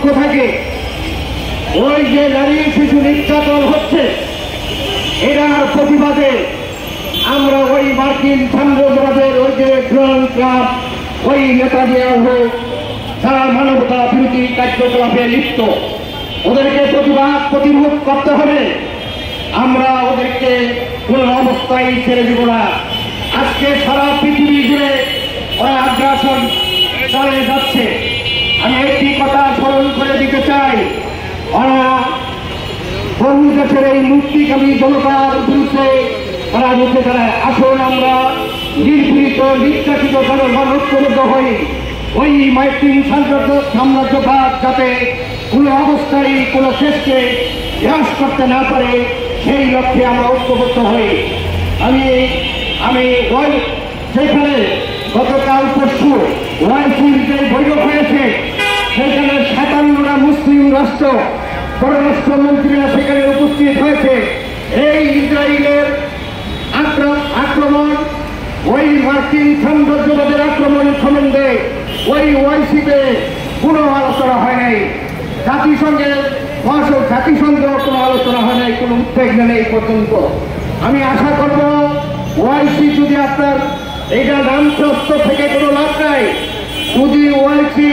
পক্ষ থেকে ওই যে নারী শিশু নির্যাতন হচ্ছে এটার প্রতিবাদে আমরা ওই মার্কিন সাম্রাজ্যবাদের ওই যে ডোনাল্ড ট্রাম্প ওই নেতানিয়াহু যারা মানবতা বিরোধী কার্যকলাপে লিপ্ত ওদেরকে প্রতিরোধ করতে হবে। আমরা ওদেরকে কোনো অবস্থায় ছেড়ে দিব না। আজকে সারা পৃথিবী জুড়ে ওরা আগ্রাসন চালিয়ে যাচ্ছে। আমি একটি কথা স্মরণ করে দিতে চাই, ওরা বহু দেশের এই মুক্তিকামী জনতার বিরুদ্ধে ওরা রুখে দাঁড়ায়। আসুন আমরা নির্পীড়িত নির্যাতিত জনগণ ঐক্যবদ্ধ হই। ওই মার্কিন সাম্রাজ্যবাদ যাতে কোনো অবস্থায় কোনো দেশকে হ্রাস করতে না পারে সেই লক্ষ্যে আমরা ঐক্যবদ্ধ হই। আমি সেখানে গতকাল পরশু ওয়াইসির যে বৈঠক হয়েছে সেখানে 57টা মুসলিম রাষ্ট্র পররাষ্ট্রমন্ত্রীরা সেখানে উপস্থিত হয়েছে। এই ইসরায়েলের আক্রমণ ওই মার্কিন সাম্রাজ্যবাদের আক্রমণ সম্বন্ধে ওই ওয়াইসিতে কোনো আলোচনা হয় নাই। জাতিসংঘের কোনো আলোচনা হয় নাই, কোনো উদ্বেগ নেই এই পর্যন্ত। আমি আশা করব ওয়াইসি যদি আপনার এইটা নামপ্রস্ত থেকে কোনো লাভ নাই, যদি ওয়াইসি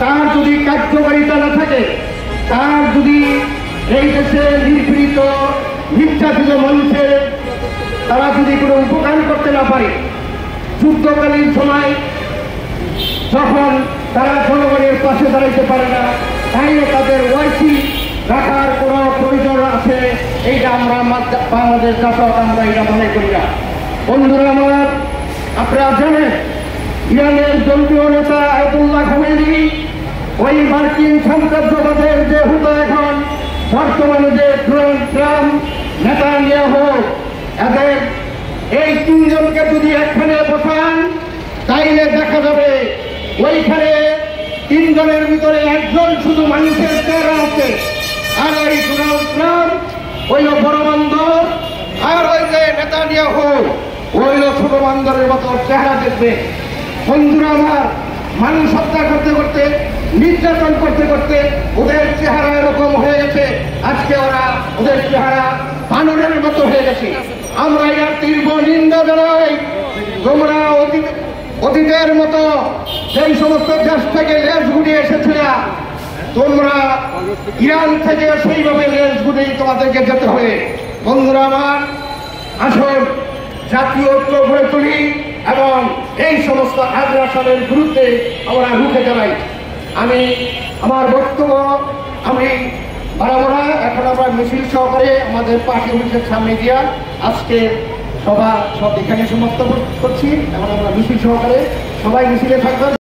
তার যদি কার্যকারিতা না থাকে, তার যদি এই দেশে নির্পীড়িত নির্যাতিত মানুষের তারা যদি কোনো উপকার করতে না পারে, যুদ্ধকালীন সময় যখন তারা জনগণের পাশে দাঁড়াইতে পারে না, তাইলে তাদের ওয়াইসি রাখার কোনো প্রয়োজন আছে এইটা আমরা বাংলাদেশ জাসদ আমরা এটা মনে করি না। বন্ধুরা আমার, আপনারা জানেন ইরানের জনপ্রিয় নেতা আয়াতুল্লাহ খামেনি ওই মার্কিন সাম্রাজ্যবাদের যে হুদা এখন বর্তমানে যে ডোনাল্ড ট্রাম্প নেতানিয়াহু এদের এই তিনজনকে যদি একখানে বসান তাইলে দেখা যাবে ওইখানে তিনজনের ভিতরে একজন শুধু মানুষের চেহারা আছে, আর ওই ডোনাল্ড ট্রাম্প হইল বড় বান্দর, আর ওই যে নেতানিয়াহু হইল ছোট বান্দরের মতো চেহারা দেখবে। বন্ধুরা আমার, মানুষ হত্যা করতে করতে নির্যাতন করতে করতে ওদের চেহারা এরকম হয়ে গেছে, আজকে ওদের চেহারা বানরের মতো হয়ে গেছে। আমরা এর তীব্র নিন্দা জানাই। তোমরা অতীতের মতো সেই সমস্ত দেশ থেকে লেজ গুটিয়ে এসেছিল, তোমরা ইরান থেকে সেইভাবে লেজ গুটিয়ে তোমাদেরকে যেতে হবে। বন্ধুরা আমার, আসুন জাতীয় ঐক্য গড়ে তুলি এবং এই সমস্ত আগ্রাসনের বিরুদ্ধে আমরা রুখে দাঁড়াই। আমি আমার বক্তব্য বাড়াবো না। এখন আমরা মিছিল সহকারে আমাদের পার্টি অফিসের সামনে দিয়া আজকে সব এখানে সমাপ্ত করছি। এখন আমরা মিছিল সহকারে সবাই মিছিলে থাকবেন।